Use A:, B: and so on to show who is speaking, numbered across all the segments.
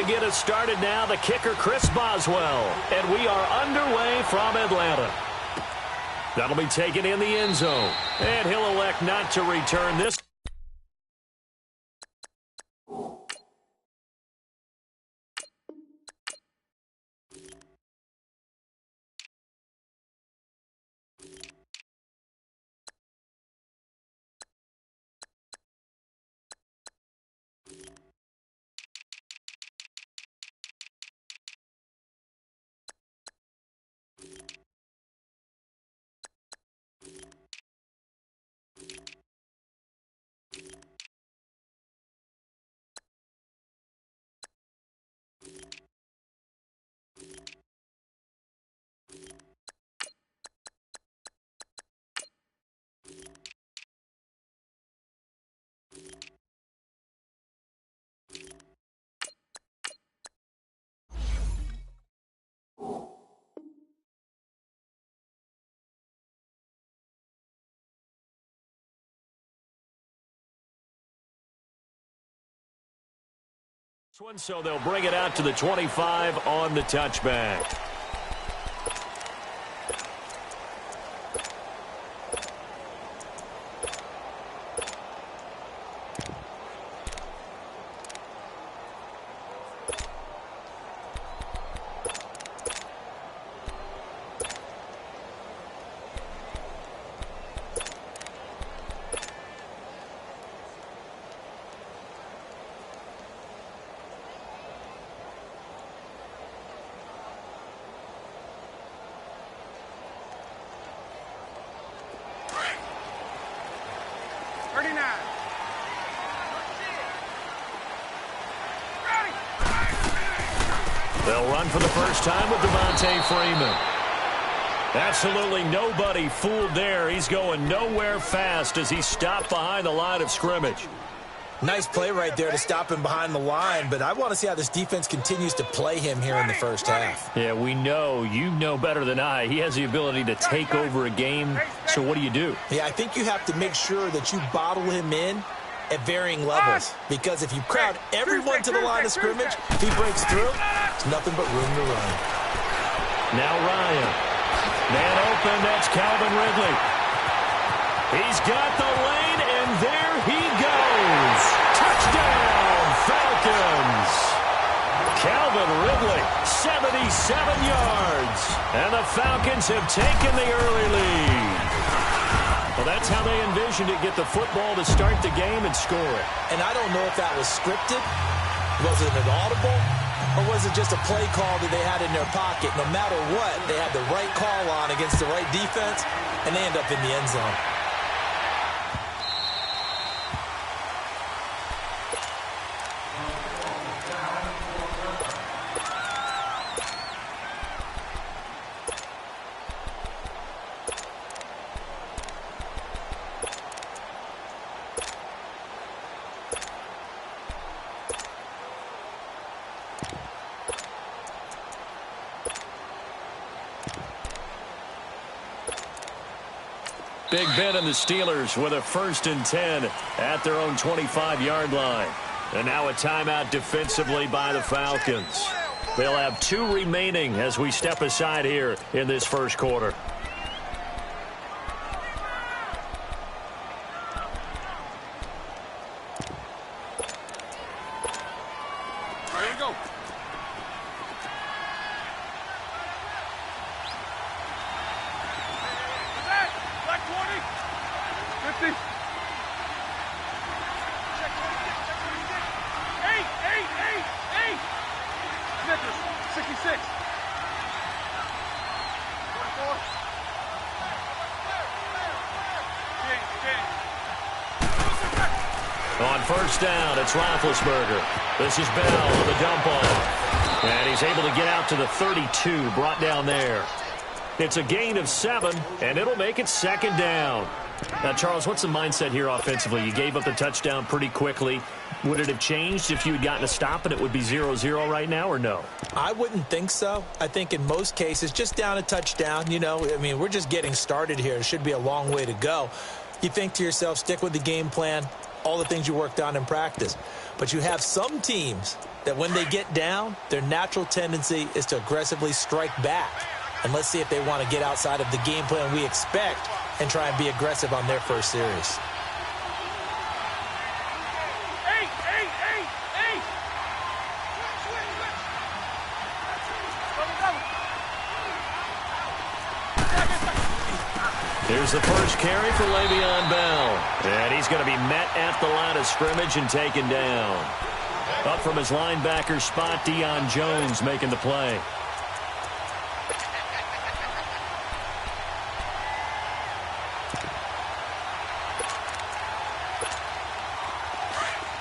A: to get us started now, the kicker, Chris Boswell. And we are underway from Atlanta. That'll be taken in the end zone. And he'll elect not to return this. So they'll bring it out to the 25 on the touchback. They'll run for the first time with Devontae Freeman. Absolutely nobody fooled there. He's going nowhere fast as he stopped behind the line of scrimmage.
B: Nice play right there to stop him behind the line, but I want to see how this defense continues to play him here in the first half.
A: Yeah, we know. You know better than I. He has the ability to take over a game, so what do?
B: Yeah, I think you have to make sure that you bottle him in at varying levels, because if you crowd everyone to the line of scrimmage, if he breaks through, it's nothing but room to run.
A: Now Ryan. Man open, that's Calvin Ridley. He's got the lane, and there he goes. Touchdown, Falcons. Calvin Ridley, 77 yards. And the Falcons have taken the early lead. Well, that's how they envisioned it, get the football to start the game and score it.
B: And I don't know if that was scripted. Was it an audible? Or was it just a play call that they had in their pocket? No matter what, they had the right call on against the right defense, and they end up in the end zone.
A: Big Ben and the Steelers with a 1st and 10 at their own 25-yard line. And now a timeout defensively by the Falcons. They'll have 2 remaining as we step aside here in this first quarter. On first down, it's Roethlisberger. This is Bell on the dump off. And he's able to get out to the 32, brought down there. It's a gain of 7, and it'll make it 2nd down. Now, Charles, what's the mindset here offensively? You gave up the touchdown pretty quickly. Would it have changed if you had gotten a stop and it would be 0-0 right now, or no?
B: I wouldn't think so. I think in most cases, just down a touchdown, you know, I mean, we're just getting started here. It should be a long way to go. You think to yourself, stick with the game plan, all the things you worked on in practice. But you have some teams that when they get down, their natural tendency is to aggressively strike back. And let's see if they want to get outside of the game plan we expect and try and be aggressive on their first series.
A: Here's the first carry for Le'Veon Bell. And he's going to be met at the line of scrimmage and taken down. Up from his linebacker spot, Deion Jones making the play.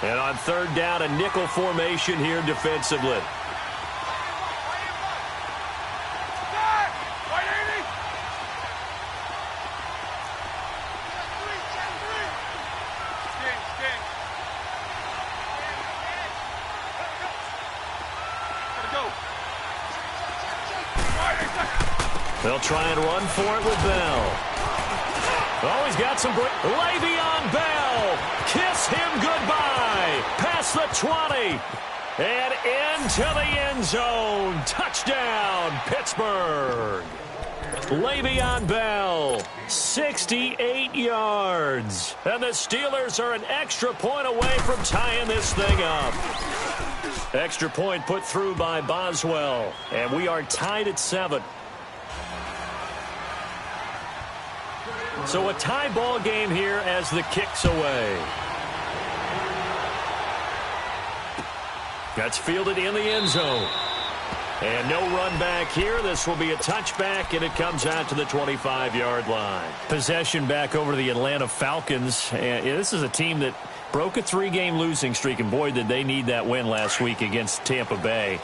A: And on third down, a nickel formation here defensively. They'll try and run for it with Bell. Oh, he's got some... Le'Veon Bell! Kiss him goodbye! Past the 20. And into the end zone. Touchdown, Pittsburgh. Le'Veon Bell, 68 yards. And the Steelers are an extra point away from tying this thing up. Extra point put through by Boswell. And we are tied at 7. So a tie ball game here as the kick's away. That's fielded in the end zone. And no run back here. This will be a touchback, and it comes out to the 25-yard line. Possession back over to the Atlanta Falcons. And this is a team that broke a 3-game losing streak, and boy, did they need that win last week against Tampa Bay.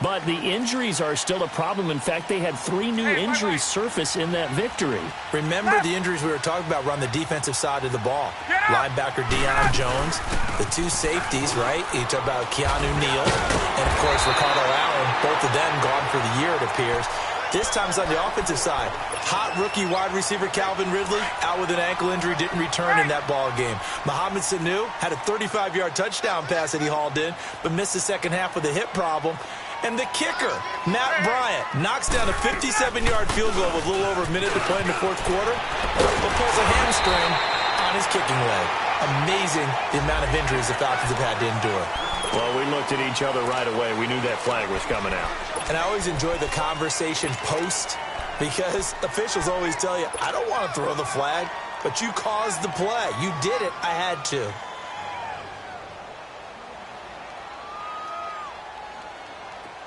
A: But the injuries are still a problem. In fact, they had 3 new injuries surface in that victory.
B: Remember the injuries we were talking about were on the defensive side of the ball. Linebacker Deion Jones, the 2 safeties, right? You talk about Keanu Neal, and of course Ricardo Allen, both of them gone for the year, it appears. This time it's on the offensive side. Hot rookie wide receiver Calvin Ridley out with an ankle injury, didn't return in that ball game. Mohamed Sanu had a 35-yard touchdown pass that he hauled in, but missed the second half with a hip problem. And the kicker, Matt Bryant, knocks down a 57-yard field goal with a little over a minute to play in the fourth quarter, but pulls a hamstring on his kicking leg. Amazing the amount of injuries the Falcons have had to endure.
A: Well, we looked at each other right away. We knew that flag was coming out.
B: And I always enjoy the conversation post because officials always tell you, I don't want to throw the flag, but you caused the play. You did it. I had to.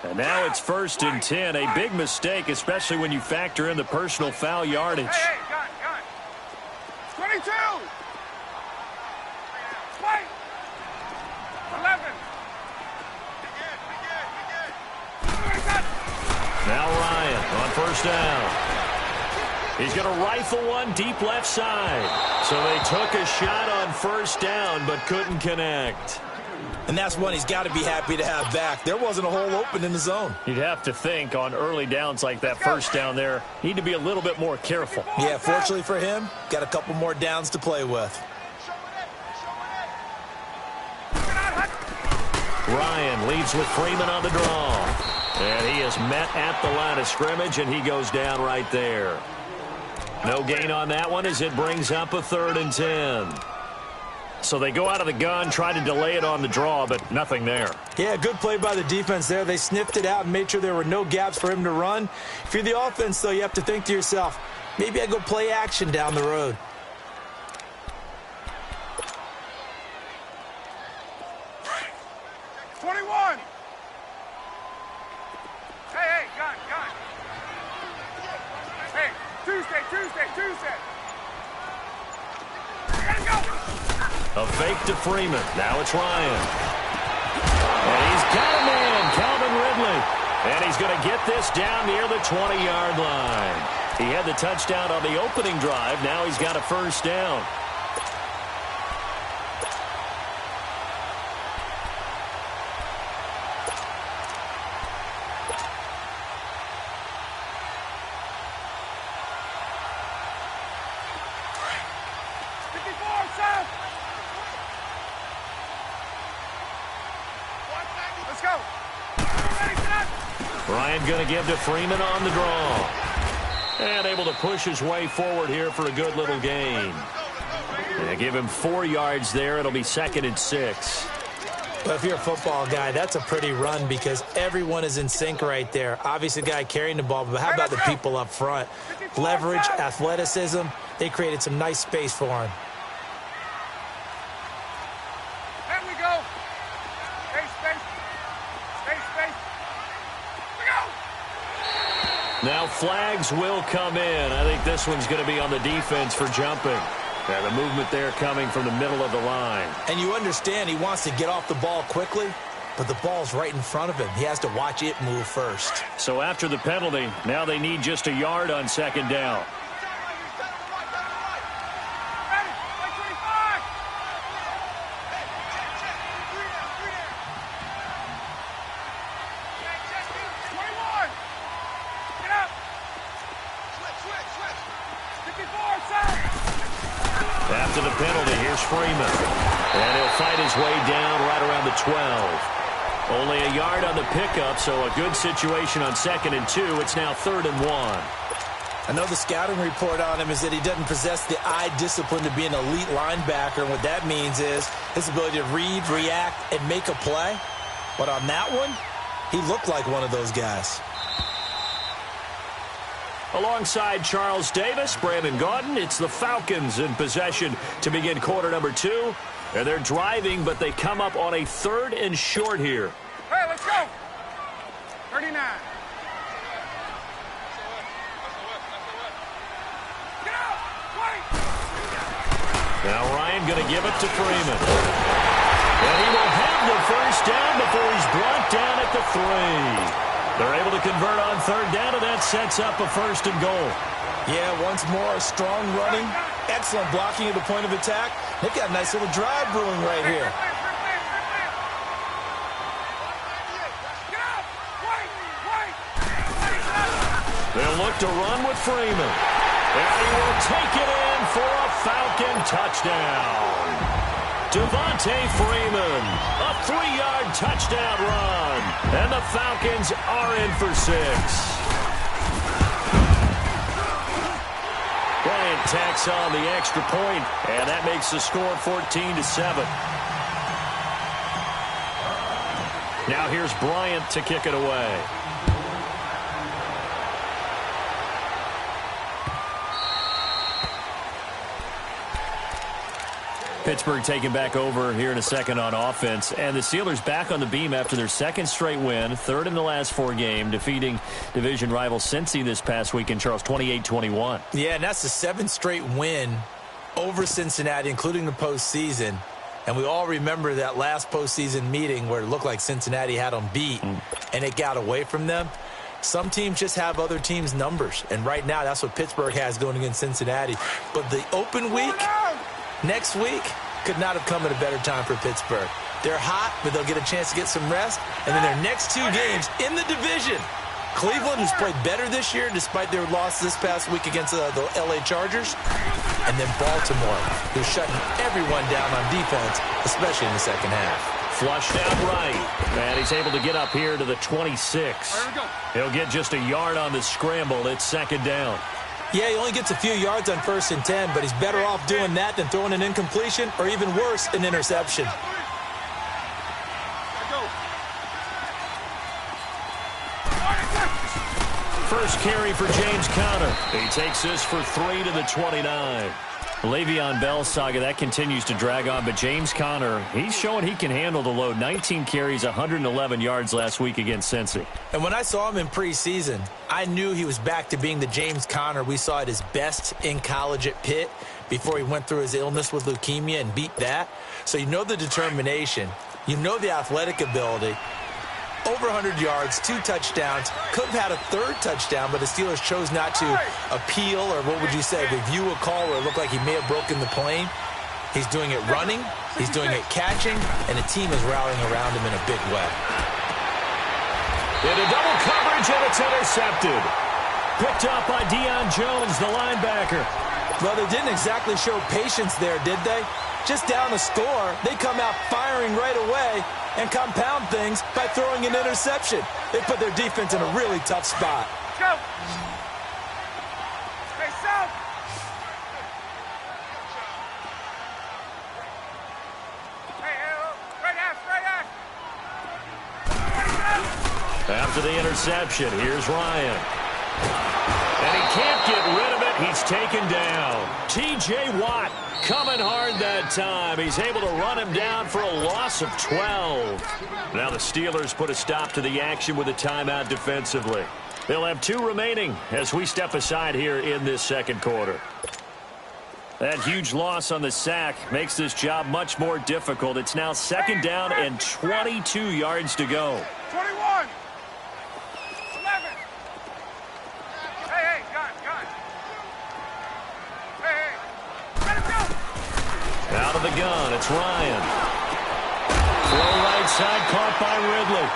A: And now it's 1st and 10. A big mistake, especially when you factor in the personal foul yardage.
C: Hey, gun. 22. Wait. 11.
A: Now Ryan on first down. He's going to rifle one deep left side. So they took a shot on first down but couldn't connect.
B: And that's one he's got to be happy to have back. There wasn't a hole open in the zone.
A: You'd have to think on early downs like that first down there, need to be a little bit more careful.
B: Yeah, fortunately for him, got a couple more downs to play with.
A: Ryan leads with Freeman on the draw. And he is met at the line of scrimmage, and he goes down right there. No gain on that one as it brings up a 3rd and 10. So they go out of the gun, try to delay it on the draw, but nothing there.
B: Yeah, good play by the defense there. They sniffed it out and made sure there were no gaps for him to run. If you're the offense, though, you have to think to yourself, maybe I go play action down the road.
C: Hey, gun. Hey, Tuesday.
A: A fake to Freeman. Now it's Ryan. And he's got a man, Calvin Ridley. And he's going to get this down near the 20-yard line. He had the touchdown on the opening drive. Now he's got a first down. Ryan going to give to Freeman on the draw. And able to push his way forward here for a good little gain. And they give him 4 yards there. It'll be 2nd and 6.
B: Well, if you're a football guy, that's a pretty run because everyone is in sync right there. Obviously, the guy carrying the ball, but how about the people up front? Leverage, athleticism, they created some nice space for him.
C: There we go. Stay space. Stay space. We go.
A: Now flags will come in. I think this one's going to be on the defense for jumping. Yeah, the movement there coming from the middle of the line.
B: And you understand he wants to get off the ball quickly, but the ball's right in front of him. He has to watch it move first.
A: So after the penalty, now they need just a yard on 2nd down.
C: Ready. Play 25. Get up. Switch. 54, side.
A: After the penalty, here's Freeman. And he'll fight his way down right around the 12. Only a yard on the pickup, so a good situation on 2nd and 2. It's now 3rd and 1.
B: I know the scouting report on him is that he doesn't possess the eye discipline to be an elite linebacker, and what that means is his ability to read, react, and make a play. But on that one, he looked like one of those guys.
A: Alongside Charles Davis, Brandon Gaudin, it's the Falcons in possession to begin quarter number 2. And they're driving, but they come up on a 3rd and short here.
C: Hey, let's go. 39. Get out. Wait.
A: Now Ryan going to give it to Freeman. And he will have the first down before he's brought down at the 3. They're able to convert on 3rd down, and that sets up a 1st and goal.
B: Yeah, once more, strong running, excellent blocking at the point of attack. They've got a nice little drive brewing right here.
A: They'll look to run with Freeman. And he will take it in for a Falcon touchdown. Devontae Freeman, a 3-yard touchdown run. And the Falcons are in for 6. Bryant tacks on the extra point, and that makes the score 14-7. Now here's Bryant to kick it away. Pittsburgh taking back over here in a second on offense. And the Steelers back on the beam after their 2nd straight win, 3rd in the last 4 games, defeating division rival Cincy this past weekend, Charles, 28-21.
B: Yeah, and that's the 7th straight win over Cincinnati, including the postseason. And we all remember that last postseason meeting where it looked like Cincinnati had them beat, and it got away from them. Some teams just have other teams' numbers, and right now that's what Pittsburgh has going against Cincinnati. But the open week next week could not have come at a better time for Pittsburgh. They're hot, but they'll get a chance to get some rest. And then their next 2 games in the division. Cleveland, who's played better this year despite their loss this past week against the L.A. Chargers. And then Baltimore, who's shutting everyone down on defense, especially in the second half.
A: Flushed out right. And he's able to get up here to the 26. He'll get just a yard on the scramble. It's 2nd down.
B: Yeah, he only gets a few yards on 1st and 10, but he's better off doing that than throwing an incompletion or even worse, an interception.
A: First carry for James Conner. He takes this for 3 to the 29. Le'Veon Bell's saga, that continues to drag on, but James Conner, he's showing he can handle the load. 19 carries, 111 yards last week against Cincy.
B: And when I saw him in preseason, I knew he was back to being the James Conner we saw at his best in college at Pitt before he went through his illness with leukemia and beat that. So you know the determination. You know the athletic ability. Over 100 yards, 2 touchdowns. Could have had a 3rd touchdown, but the Steelers chose not to appeal, or what would you say, review a call where it looked like he may have broken the plane. He's doing it running, he's doing it catching, and the team is rallying around him in a big way.
A: Into double coverage, and it's intercepted. Picked up by Deion Jones, the linebacker.
B: Well, they didn't exactly show patience there, did they? Just down the score, they come out firing right away. and compound things by throwing an interception. They put their defense in a really tough spot.
C: Go. Hey, south. Hey, right ass.
A: After the interception, here's Ryan. And he can't get rid of it. He's taken down. T.J. Watt coming hard that time. He's able to run him down for a loss of 12. Now the Steelers put a stop to the action with a timeout defensively. They'll have 2 remaining as we step aside here in this second quarter. That huge loss on the sack makes this job much more difficult. It's now second down and 22 yards to go.
C: 21. 11. Hey, gun. Hey, let him go.
A: Out of the gun, it's Ryan. Throw right side, caught by Ridley.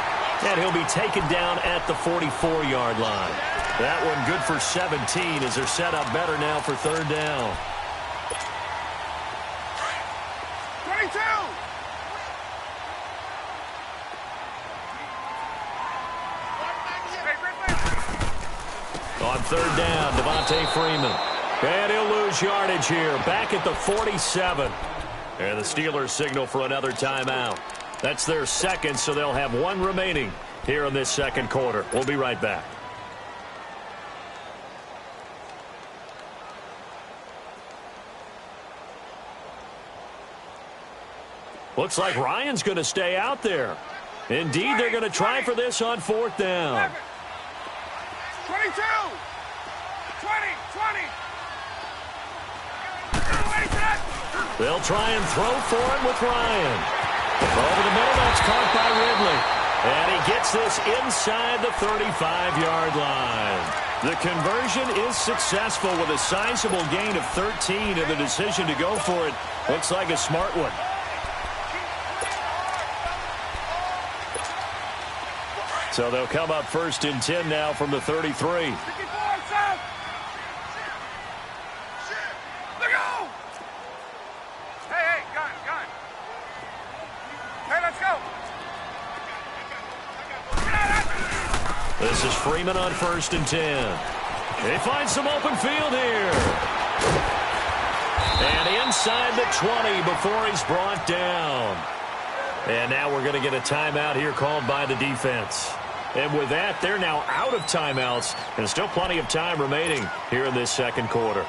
A: And he'll be taken down at the 44-yard line. That one good for 17 as they're set up better now for third down.
C: 22.
A: On third down, Devontae Freeman. And he'll lose yardage here. Back at the 47. And the Steelers signal for another timeout. That's their second, so they'll have 1 remaining here in this second quarter. We'll be right back. Looks like Ryan's going to stay out there. Indeed, they're going to try for this on fourth down.
C: 22. 20.
A: They'll try and throw for him with Ryan. Over the middle, that's caught by Ridley. And he gets this inside the 35-yard line. The conversion is successful with a sizable gain of 13, and the decision to go for it looks like a smart one. So they'll come up first and 10 now from the 33. This is Freeman on first and 10. They find some open field here. And inside the 20 before he's brought down. And now we're going to get a timeout here called by the defense. And with that, they're now out of timeouts. And still plenty of time remaining here in this second quarter.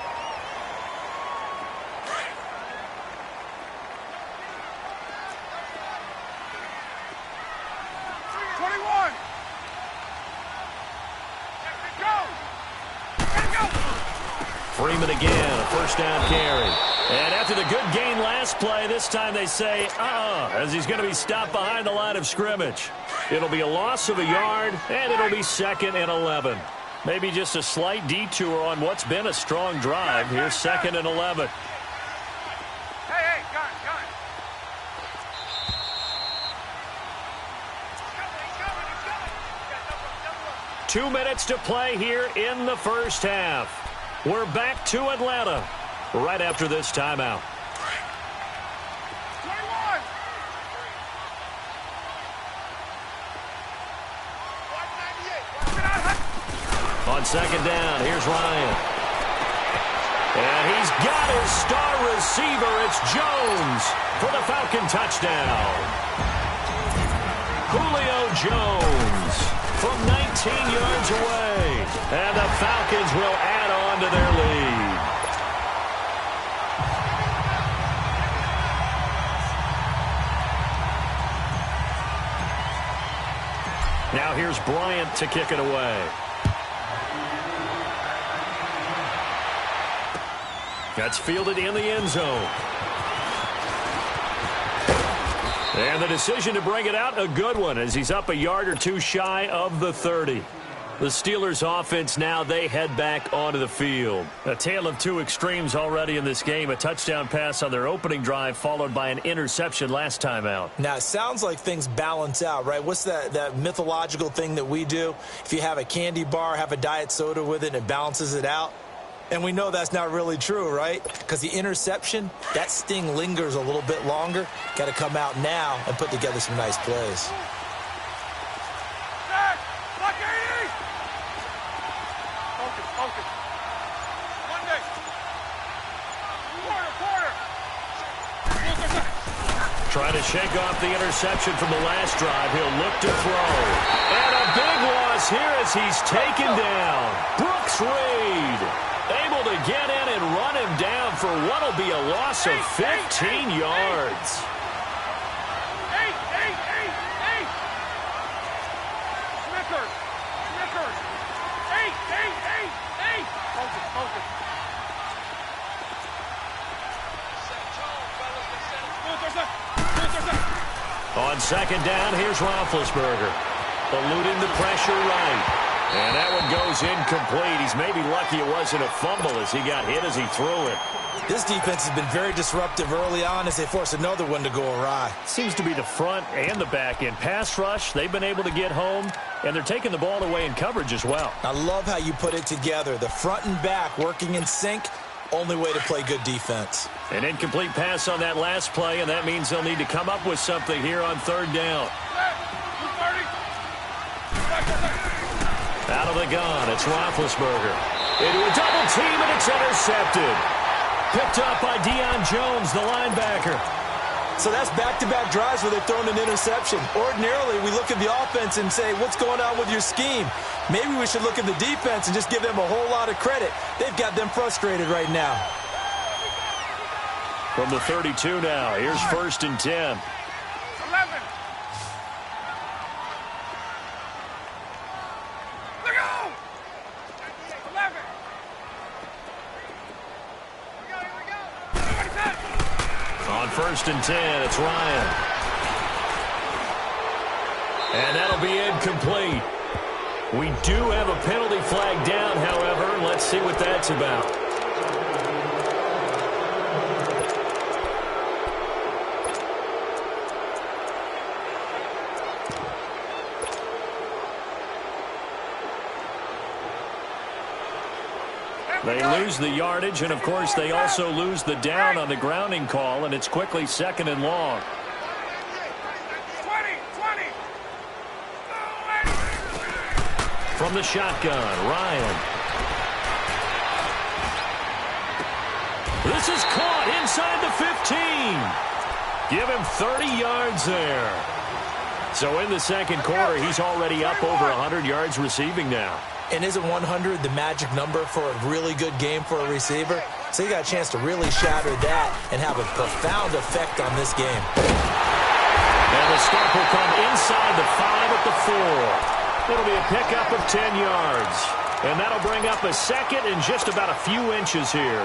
A: Freeman again, a first down carry. And after the good gain last play, this time they say, as he's going to be stopped behind the line of scrimmage. It'll be a loss of a yard, and it'll be second and 11. Maybe just a slight detour on what's been a strong drive. Here's second and 11.
C: Hey, gun.
A: 2 minutes to play here in the first half. We're back to Atlanta right after this timeout.
C: 21.
A: On second down, here's Ryan. And he's got his star receiver. It's Jones for the Falcon touchdown. Julio Jones from 19 yards away. And the Falcons will add on to their lead. Now here's Bryant to kick it away. That's fielded in the end zone. And the decision to bring it out, a good one, as he's up a yard or two shy of the 30. The Steelers offense now, they head back onto the field. A tale of two extremes already in this game. A touchdown pass on their opening drive followed by an interception last time out.
B: Now, it sounds like things balance out, right? What's that mythological thing that we do? If you have a candy bar, have a diet soda with it, and it balances it out. And we know that's not really true, right? Because the interception, that sting lingers a little bit longer. Got to come out now and put together some nice plays.
C: Lock 80! Focus, focus. Monday. Quarter.
A: Trying to shake off the interception from the last drive. He'll look to throw. And a big loss here as he's taken down. Brooks Reed able to get in and run him down for what will be a loss of 15 yards.
C: Eight. Snickers. Eight. Focus.
A: On second down, here's Roethlisberger. Eluding the pressure right. And that one goes incomplete. He's maybe lucky it wasn't a fumble as he got hit as he threw it.
B: This defense has been very disruptive early on as they force another one to go awry.
A: Seems to be the front and the back end. Pass rush, they've been able to get home, and they're taking the ball away in coverage as well.
B: I love how you put it together. The front and back working in sync. Only way to play good defense.
A: An incomplete pass on that last play, and that means they'll need to come up with something here on third down. Out of the gun, it's Roethlisberger. Into a double team, and it's intercepted. Picked up by Deion Jones, the linebacker.
B: So that's back-to-back drives where they've thrown an interception. Ordinarily, we look at the offense and say, what's going on with your scheme? Maybe we should look at the defense and just give them a whole lot of credit. They've got them frustrated right now.
A: From the 32 now, here's 1st and 10.
C: 11. Look out! 11. Here we go.
A: On 1st and 10, it's Ryan. And that'll be incomplete. We do have a penalty flag down, however. Let's see what that's about. They lose the yardage, and, of course, they also lose the down on the grounding call, and it's quickly 2nd and long.
C: 20.
A: From the shotgun, Ryan. This is caught inside the 15. Give him 30 yards there. So in the second quarter, he's already up over 100 yards receiving now.
B: And isn't 100 the magic number for a really good game for a receiver? So you got a chance to really shatter that and have a profound effect on this game.
A: And the stop will come inside the 5 at the 4. It'll be a pickup of 10 yards. And that'll bring up a second and just about a few inches here.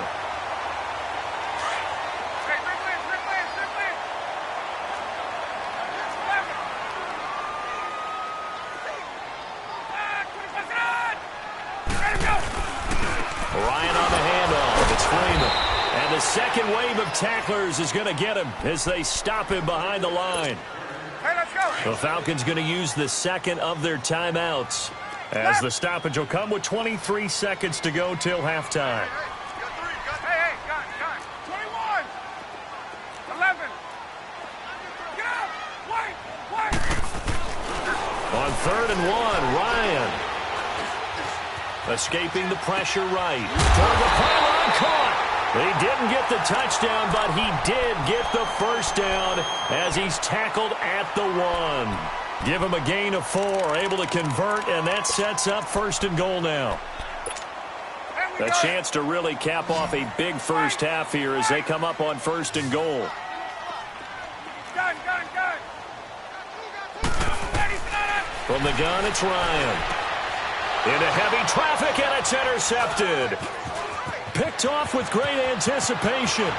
A: The second wave of tacklers is going to get him as they stop him behind the line.
C: Hey, let's go.
A: The Falcons going to use the second of their timeouts as the stoppage will come with 23 seconds to go till halftime.
C: Hey, got 21. 11. Get up. Wait.
A: On 3rd and 1, Ryan. Escaping the pressure right. Toward the pylon, caught. He didn't get the touchdown, but he did get the first down as he's tackled at the 1. Give him a gain of 4, able to convert, and that sets up 1st and goal now. A chance to really cap off a big first half here as they come up on 1st and goal.
C: Gun.
A: From the gun, it's Ryan. Into heavy traffic, and it's intercepted. Picked off with great anticipation.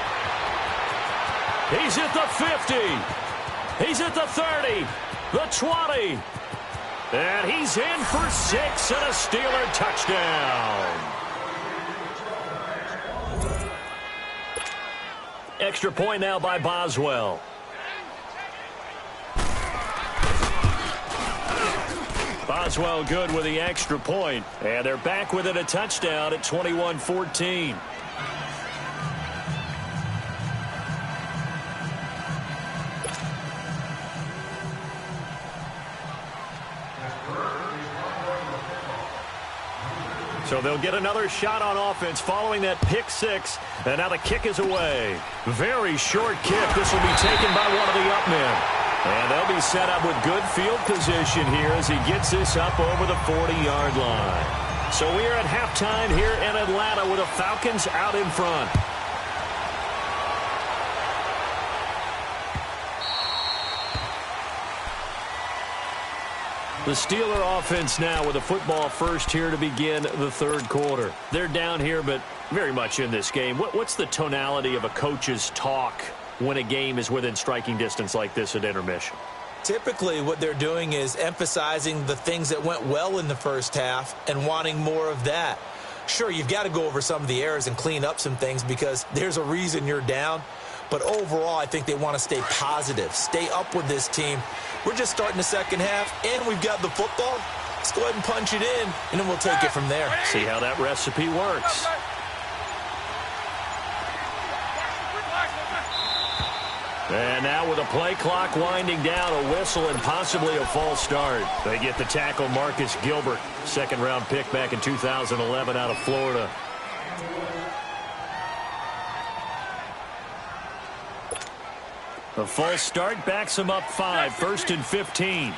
A: He's at the 50. He's at the 30. The 20. And he's in for 6 and a Steeler touchdown. Extra point now by Boswell. Boswell good with the extra point. And they're back within a touchdown at 21-14. So they'll get another shot on offense following that pick six. And now the kick is away. Very short kick. This will be taken by one of the up men. And they'll be set up with good field position here as he gets this up over the 40-yard line. So we are at halftime here in Atlanta with the Falcons out in front. The Steeler offense now with a football first here to begin the third quarter. They're down here, but very much in this game. What's the tonality of a coach's talk when a game is within striking distance like this at intermission?
B: Typically, what they're doing is emphasizing the things that went well in the first half and wanting more of that. Sure, you've got to go over some of the errors and clean up some things because there's a reason you're down. But overall, I think they want to stay positive, stay up with this team. We're just starting the second half, and we've got the football. Let's go ahead and punch it in, and then we'll take it from there.
A: See how that recipe works. And now with a play clock winding down, a whistle and possibly a false start. They get the tackle Marcus Gilbert, second-round pick back in 2011 out of Florida. A false start backs him up 5, 1st and 15.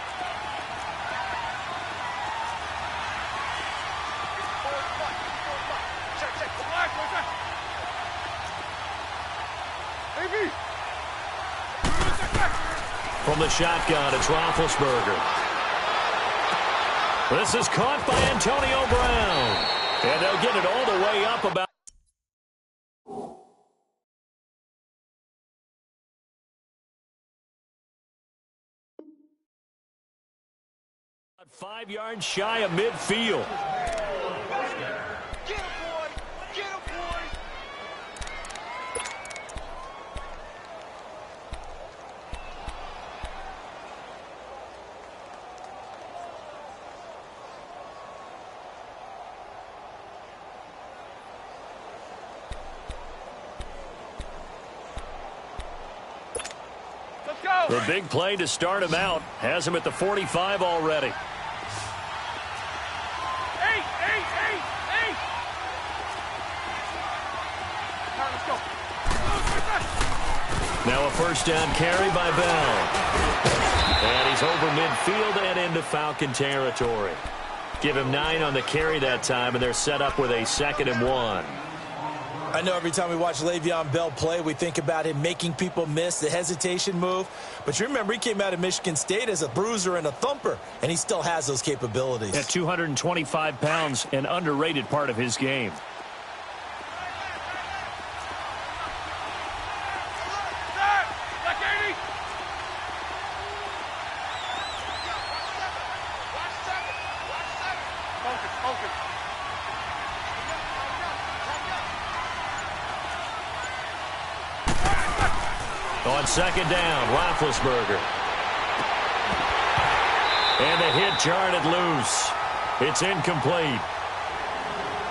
A: From the shotgun, it's Roethlisberger. This is caught by Antonio Brown. And they'll get it all the way up about 5 yards shy of midfield.
C: Get him, boy! Get him, boy! Let's go!
A: The big play to start him out has him at the 45 already. Now a first down carry by Bell. And he's over midfield and into Falcon territory. Give him 9 on the carry that time, and they're set up with a 2nd and 1.
B: I know every time we watch Le'Veon Bell play, we think about him making people miss, the hesitation move. But you remember he came out of Michigan State as a bruiser and a thumper, and he still has those capabilities.
A: At 225 pounds, an underrated part of his game. On second down, Roethlisberger. And the hit jarred loose. It's incomplete.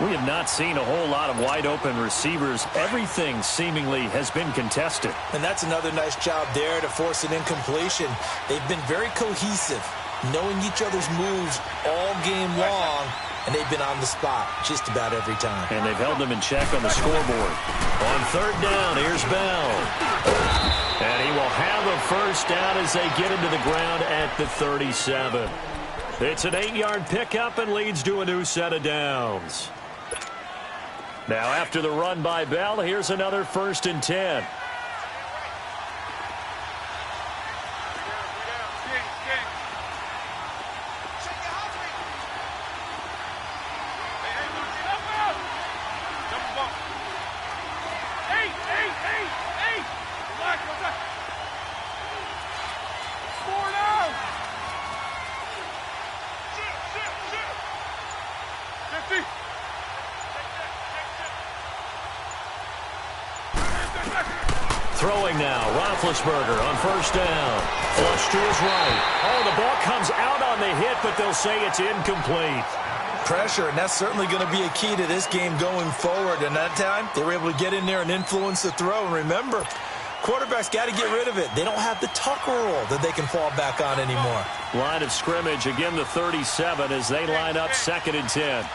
A: We have not seen a whole lot of wide-open receivers. Everything seemingly has been contested.
B: And that's another nice job there to force an incompletion. They've been very cohesive, knowing each other's moves all game long, and they've been on the spot just about every time.
A: And they've held them in check on the scoreboard. On third down, here's Bell. And he will have a first down as they get into the ground at the 37. It's an 8-yard pickup and leads to a new set of downs. Now after the run by Bell, here's another 1st and 10. Throwing now, Roethlisberger on first down. Flush to his right. Oh, the ball comes out on the hit, but they'll say it's incomplete.
B: Pressure, and that's certainly going to be a key to this game going forward. And that time, they were able to get in there and influence the throw. And remember, quarterbacks got to get rid of it. They don't have the Tucker rule that they can fall back on anymore.
A: Line of scrimmage, again the 37 as they line up 2nd and 10.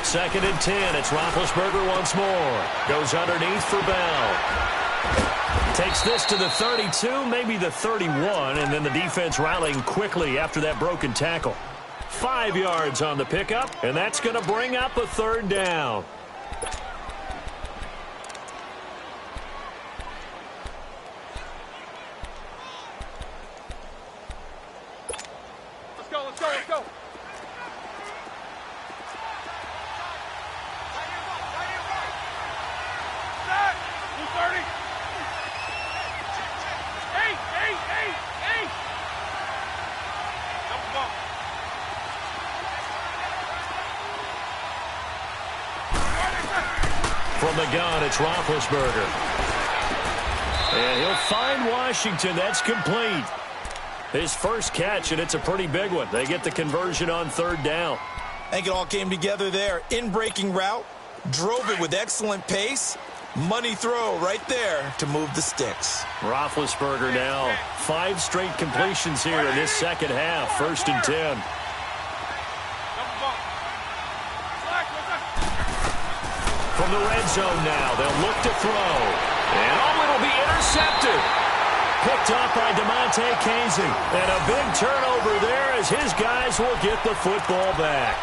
A: Second and 10. It's Roethlisberger once more. Goes underneath for Bell. Takes this to the 32, maybe the 31, and then the defense rallying quickly after that broken tackle. 5 yards on the pickup, and that's going to bring up a 3rd down.
C: Let's go, let's go, let's go.
A: From the gun, it's Roethlisberger. And he'll find Washington. That's complete. His first catch, and it's a pretty big one. They get the conversion on 3rd down.
B: I think it all came together there. In-breaking route, drove it with excellent pace. Money throw right there to move the sticks.
A: Roethlisberger now 5 straight completions here in this second half. 1st and 10. From the red zone now, they'll look to throw. And oh, it'll be intercepted. Picked up by DeMonte Casey. And a big turnover there as his guys will get the football back.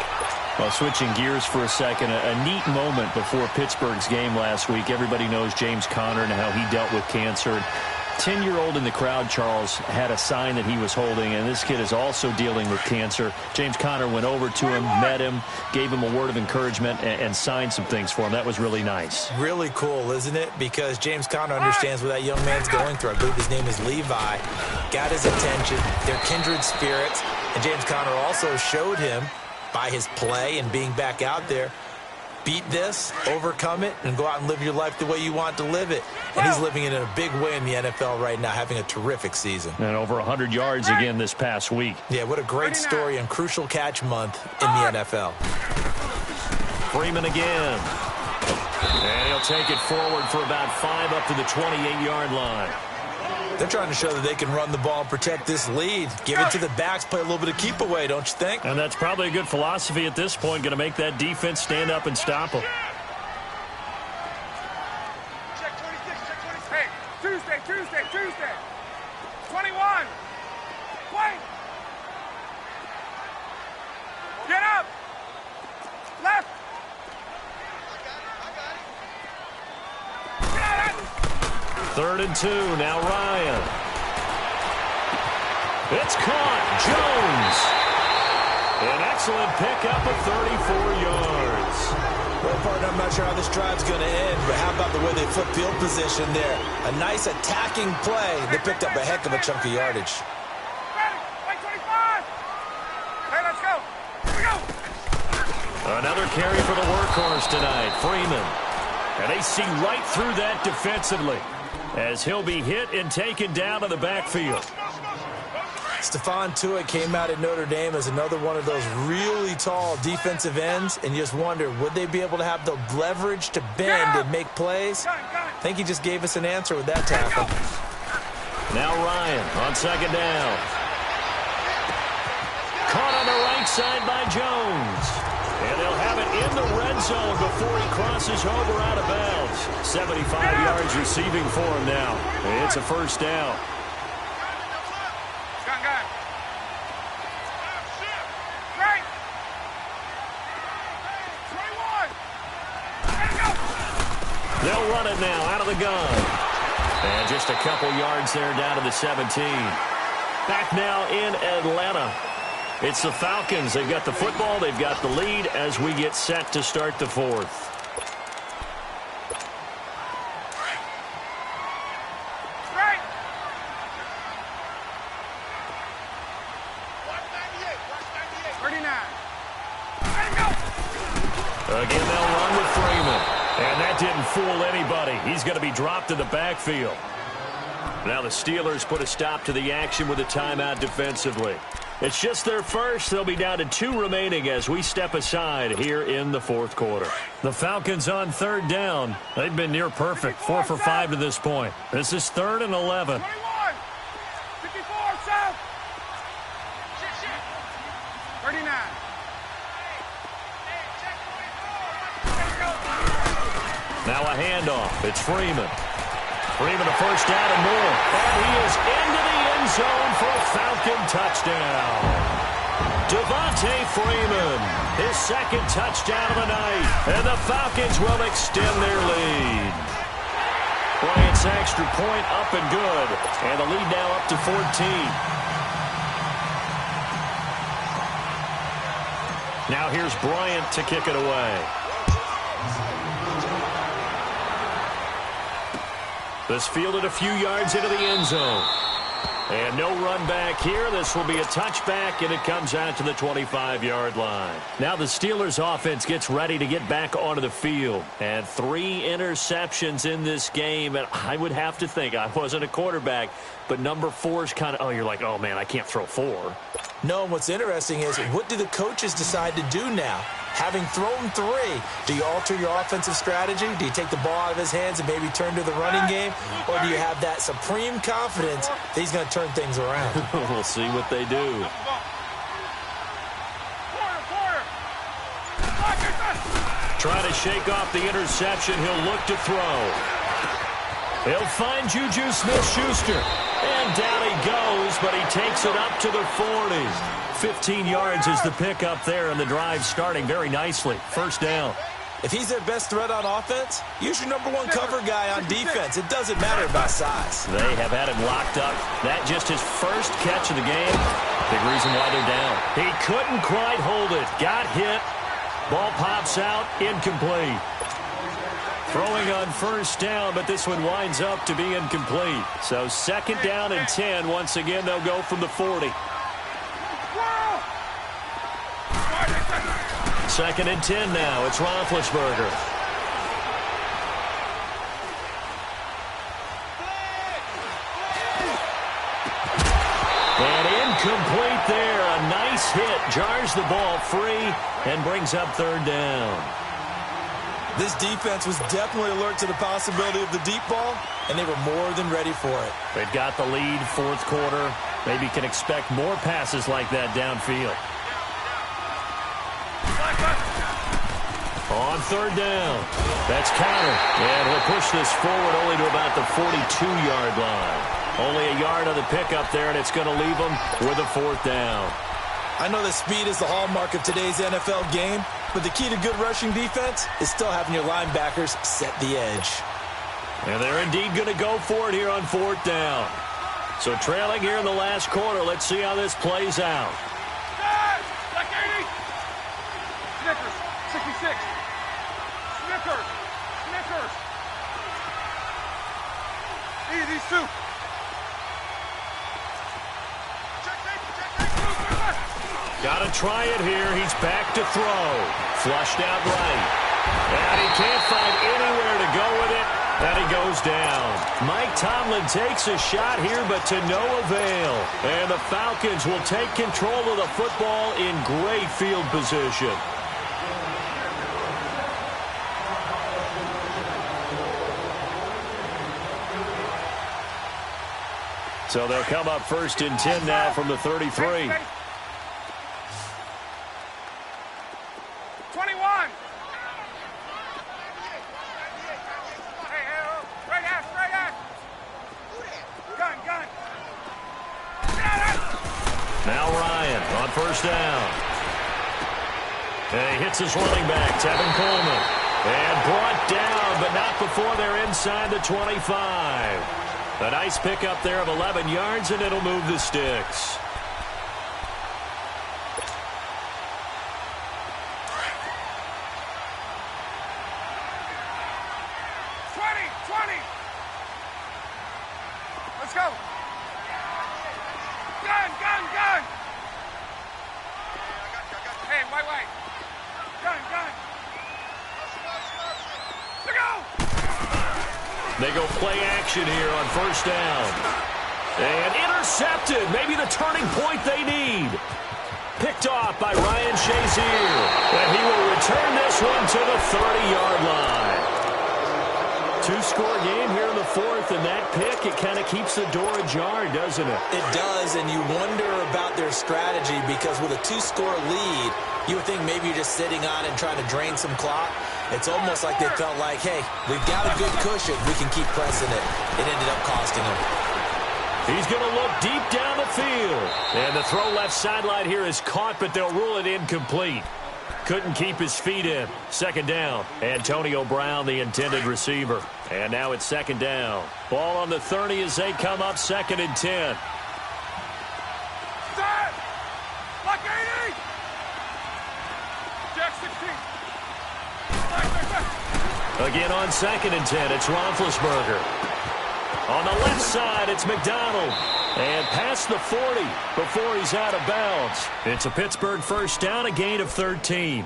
A: Well, switching gears for a second, a neat moment before Pittsburgh's game last week. Everybody knows James Conner and how he dealt with cancer. 10-year-old in the crowd, Charles, had a sign that he was holding, and this kid is also dealing with cancer. James Conner went over to him, met him, gave him a word of encouragement, and signed some things for him. That was really nice.
B: Really cool, isn't it? Because James Conner understands what that young man's going through. I believe his name is Levi. Got his attention. They're kindred spirits. And James Conner also showed him, by his play and being back out there, beat this, overcome it, and go out and live your life the way you want to live it. And he's living it in a big way in the NFL right now, having a terrific season.
A: And over 100 yards again this past week.
B: Yeah, what a great story and crucial catch month in the NFL.
A: Freeman again. And he'll take it forward for about 5 up to the 28-yard line.
B: They're trying to show that they can run the ball and protect this lead. Give it to the backs, play a little bit of keep away, don't you think?
A: And that's probably a good philosophy at this point, going to make that defense stand up and stop them.
C: Check 26, check 26. Hey, Tuesday. 21. Play. Get up. Left. I got it.
A: 3rd and 2, now Ryan. It's caught, Jones. An excellent pickup of 34 yards.
B: Well, partner, I'm not sure how this drive's going to end, but how about the way they flip field position there? A nice attacking play. They picked up a heck of a chunk of yardage.
C: Ready. Play 25. Hey, let's go. Here we go.
A: Another carry for the workhorse tonight, Freeman. And they see right through that defensively, as he'll be hit and taken down to the backfield.
B: Stephon Tuitt came out at Notre Dame as another one of those really tall defensive ends, and you just wonder, would they be able to have the leverage to bend and make plays? I think he just gave us an answer with that tackle.
A: Now Ryan on 2nd down. Caught on the right side by Jones. And they'll have it in the red zone before he crosses over out of bounds. 75 yards receiving for him now. It's a 1st down.
C: Gun. Right. 21. Let's go.
A: They'll run it now out of the gun. And just a couple yards there down to the 17. Back now in Atlanta. It's the Falcons. They've got the football. They've got the lead as we get set to start the 4th. Again, they'll run with Freeman. And that didn't fool anybody. He's going to be dropped in the backfield. Now the Steelers put a stop to the action with a timeout defensively. It's just their first. They'll be down to 2 remaining as we step aside here in the fourth quarter. The Falcons on third down. They've been near perfect, 4 for 5 to this point. This is 3rd and 11.
C: 21, 54, south. 39.
A: Now a handoff. It's Freeman. Freeman a first down and more. And he is into the end zone for a Falcon touchdown. Devontae Freeman, his 2nd touchdown of the night. And the Falcons will extend their lead. Bryant's extra point up and good. And the lead now up to 14. Now here's Bryant to kick it away. This fielded a few yards into the end zone. And no run back here. This will be a touchback, and it comes out to the 25-yard line. Now the Steelers offense gets ready to get back onto the field. And 3 interceptions in this game. And I would have to think, I wasn't a quarterback, but number 4 is kind of, you're like, oh, man, I can't throw 4.
B: No, and what's interesting is, what do the coaches decide to do now? Having thrown 3, do you alter your offensive strategy? Do you take the ball out of his hands and maybe turn to the running game? Or do you have that supreme confidence that he's going to turn things around?
A: We'll see what they do. Trying to shake off the interception. He'll look to throw. He'll find Juju Smith-Schuster. And down he goes, but he takes it up to the 40. 15 yards is the pickup there, and the drive starting very nicely. First down.
B: If he's their best threat on offense, use your number 1 cover guy on defense. It doesn't matter about size.
A: They have had him locked up. That just his first catch of the game. Big reason why they're down. He couldn't quite hold it. Got hit. Ball pops out. Incomplete. Throwing on first down, but this one winds up to be incomplete. So 2nd down and 10. Once again, they'll go from the 40. 2nd and 10 now. It's Roethlisberger. And incomplete there. A nice hit. Jars the ball free and brings up 3rd down.
B: This defense was definitely alert to the possibility of the deep ball, and they were more than ready for it.
A: They've got the lead, 4th quarter. Maybe can expect more passes like that downfield. On 3rd down. That's counter. And he'll push this forward only to about the 42-yard line. Only a yard on the pickup there, and it's going to leave them with a 4th down.
B: I know that speed is the hallmark of today's NFL game, but the key to good rushing defense is still having your linebackers set the edge.
A: And they're indeed going to go for it here on 4th down. So trailing here in the last quarter, let's see how this plays out.
C: Black 80. Snickers, 66. Snickers. These 2.
A: Got to try it here. He's back to throw. Flushed out right. And he can't find anywhere to go with it. And he goes down. Mike Tomlin takes a shot here, but to no avail. And the Falcons will take control of the football in great field position. So they'll come up 1st and 10 now from the 33.
C: 21. Gun.
A: Now Ryan on first down. And he hits his running back, Tevin Coleman. And brought down, but not before they're inside the 25. A nice pickup there of 11 yards, and it'll move the sticks.
C: Let's go. Gun. Hey, wait. Gun.
A: They go play action here on first down. And intercepted. Maybe the turning point they need. Picked off by Ryan Shazier. And he will return this one to the 30-yard line. Two-score game here in the fourth, and that pick, it kind of keeps the door ajar, doesn't it?
B: It does, and you wonder about their strategy because with a two-score lead, you would think maybe you're just sitting on it and trying to drain some clock. It's almost like they felt like, hey, we've got a good cushion. We can keep pressing it. It ended up costing them.
A: He's going to look deep down the field. And the throw left sideline here is caught, but they'll rule it incomplete. Couldn't keep his feet in. Second down. Antonio Brown, the intended receiver. And now it's second down. Ball on the 30 as they come up 2nd and 10.
C: Set! Like 80! Jack 16.
A: Again on 2nd and 10, it's Roethlisberger. On the left side, it's McDonald. And past the 40 before he's out of bounds. It's a Pittsburgh first down, a gain of 13.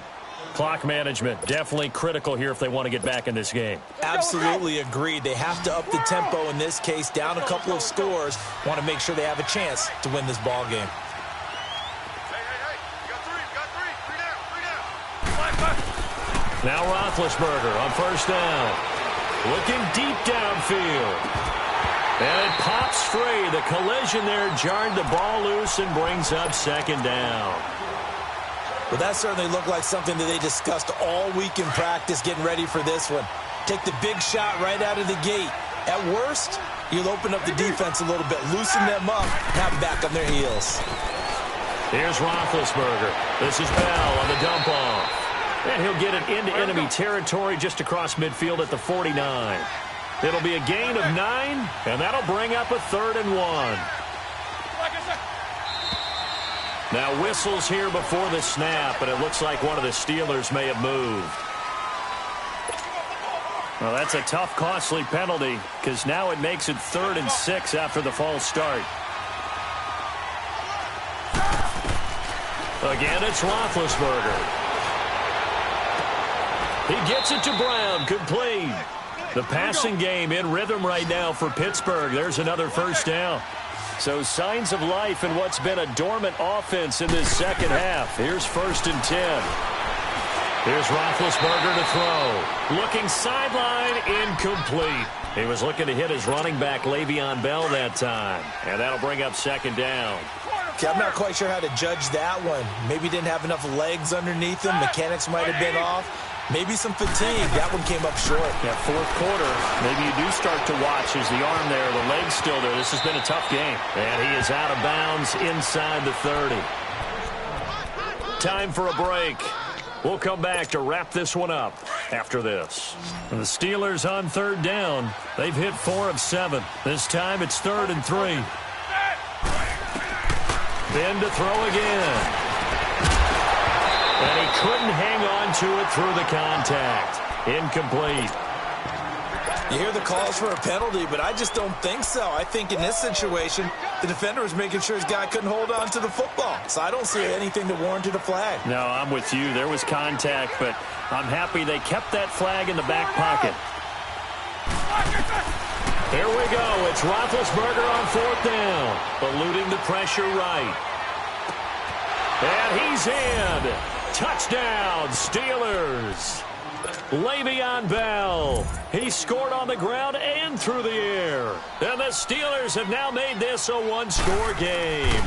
A: Clock management definitely critical here if they want to get back in this game.
B: Absolutely agreed. They have to up the tempo in this case, down a couple of scores. Want to make sure they have a chance to win this ball game.
C: Hey. You got three. Three down.
A: Now Roethlisberger on first down. Looking deep downfield. And it pops free. The collision there jarred the ball loose and brings up second down.
B: Well, that certainly looked like something that they discussed all week in practice getting ready for this one. Take the big shot right out of the gate. At worst, you'll open up the defense a little bit, loosen them up, have them back on their heels.
A: Here's Roethlisberger. This is Bell on the dump off. And he'll get it into enemy territory just across midfield at the 49. It'll be a gain of 9, and that'll bring up a 3rd and 1. Now whistles here before the snap, and it looks like one of the Steelers may have moved. Well, that's a tough, costly penalty because now it makes it 3rd and 6 after the false start. Again, it's Roethlisberger. He gets it to Brown, complete. The passing game in rhythm right now for Pittsburgh. There's another first down. So signs of life in what's been a dormant offense in this second half. Here's 1st and 10. Here's Roethlisberger to throw. Looking sideline, incomplete. He was looking to hit his running back, Le'Veon Bell, that time. And that'll bring up second down.
B: Okay, I'm not quite sure how to judge that one. Maybe didn't have enough legs underneath him. Mechanics might have been off. Maybe some fatigue. That one came up short.
A: Yeah, fourth quarter, maybe you do start to watch as the arm there, the leg's still there. This has been a tough game. And he is out of bounds inside the 30. Time for a break. We'll come back to wrap this one up after this. And the Steelers on 3rd down. They've hit 4 of 7. This time it's 3rd and 3. Ben to throw again. And he couldn't hang on to it through the contact. Incomplete.
B: You hear the calls for a penalty, but I just don't think so. I think in this situation, the defender was making sure his guy couldn't hold on to the football. So I don't see anything that warranted a flag.
A: No, I'm with you. There was contact, but I'm happy they kept that flag in the back pocket. Here we go. It's Roethlisberger on 4th down. Eluding the pressure right. And he's in. Touchdown, Steelers. Le'Veon Bell. He scored on the ground and through the air. And the Steelers have now made this a one-score game.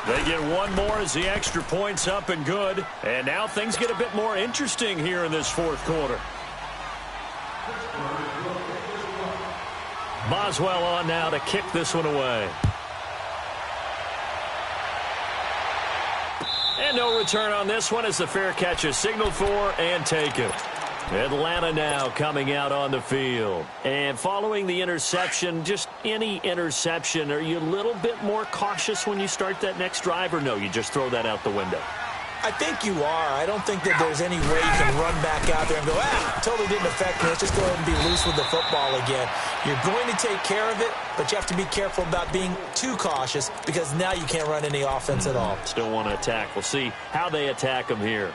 A: They get one more as the extra point's up and good. And now things get a bit more interesting here in this fourth quarter. Boswell on now to kick this one away. And no return on this one as the fair catch is signaled for and taken. Atlanta now coming out on the field. And following the interception, just any interception, are you a little bit more cautious when you start that next drive, or no, you just throw that out the window?
B: I think you are. I don't think that there's any way you can run back out there and go, totally didn't affect me. Let's just go ahead and be loose with the football again. You're going to take care of it, but you have to be careful about being too cautious because now you can't run any offense at all.
A: Still want to attack. We'll see how they attack them here.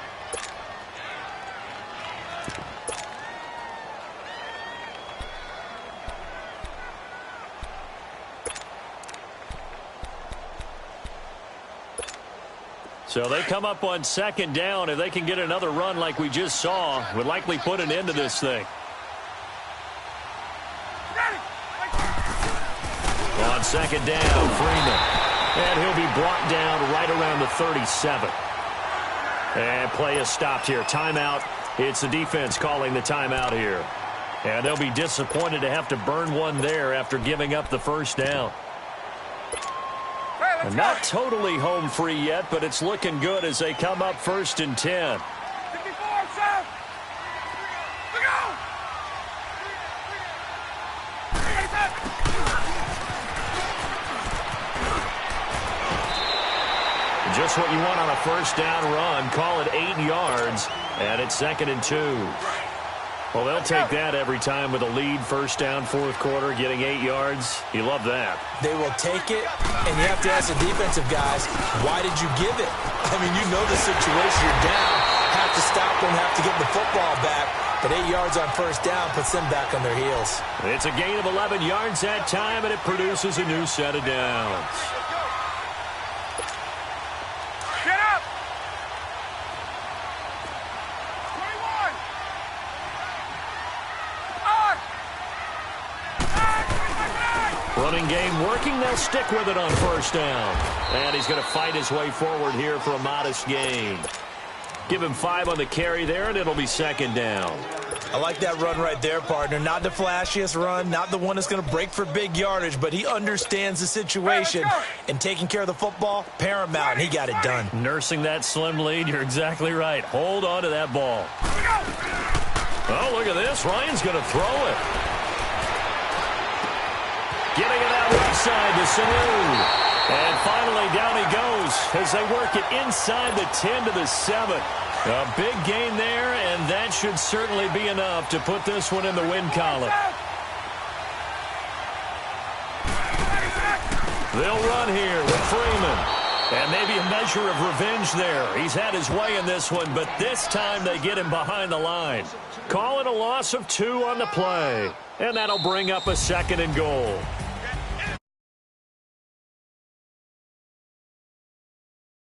A: So they come up on second down. If they can get another run like we just saw, would likely put an end to this thing. On second down, Freeman. And he'll be brought down right around the 37. And play is stopped here. Timeout. It's the defense calling the timeout here. And they'll be disappointed to have to burn one there after giving up the first down.
C: Hey,
A: Not totally home free yet, but it's looking good as they come up 1st and 10.
C: 54, Sam. Look out.
A: Just what you want on a first down run. Call it 8 yards, and it's 2nd and 2. Well, they'll take that every time with a lead, first down, fourth quarter, getting 8 yards. You love that.
B: They will take it, and you have to ask the defensive guys, why did you give it? I mean, you know the situation. You're down, have to stop them, have to get the football back. But 8 yards on first down puts them back on their heels.
A: It's a gain of 11 yards that time, and it produces a new set of downs.
C: Get up. 21.
A: Running game working. They'll stick with it on first down. And he's going to fight his way forward here for a modest gain. Give him 5 on the carry there, and it'll be 2nd down.
B: I like that run right there, partner. Not the flashiest run, not the one that's going to break for big yardage, but he understands the situation. And taking care of the football, paramount, and he got it done.
A: Nursing that slim lead, you're exactly right. Hold on to that ball. Oh, look at this. Ryan's going to throw it. Getting it out left side to Sanu. And finally, down he goes as they work it inside the 10 to the 7. A big gain there, and that should certainly be enough to put this one in the win column. They'll run here with Freeman. And maybe a measure of revenge there. He's had his way in this one, but this time they get him behind the line. Call it a loss of 2 on the play. And that'll bring up a 2nd and goal.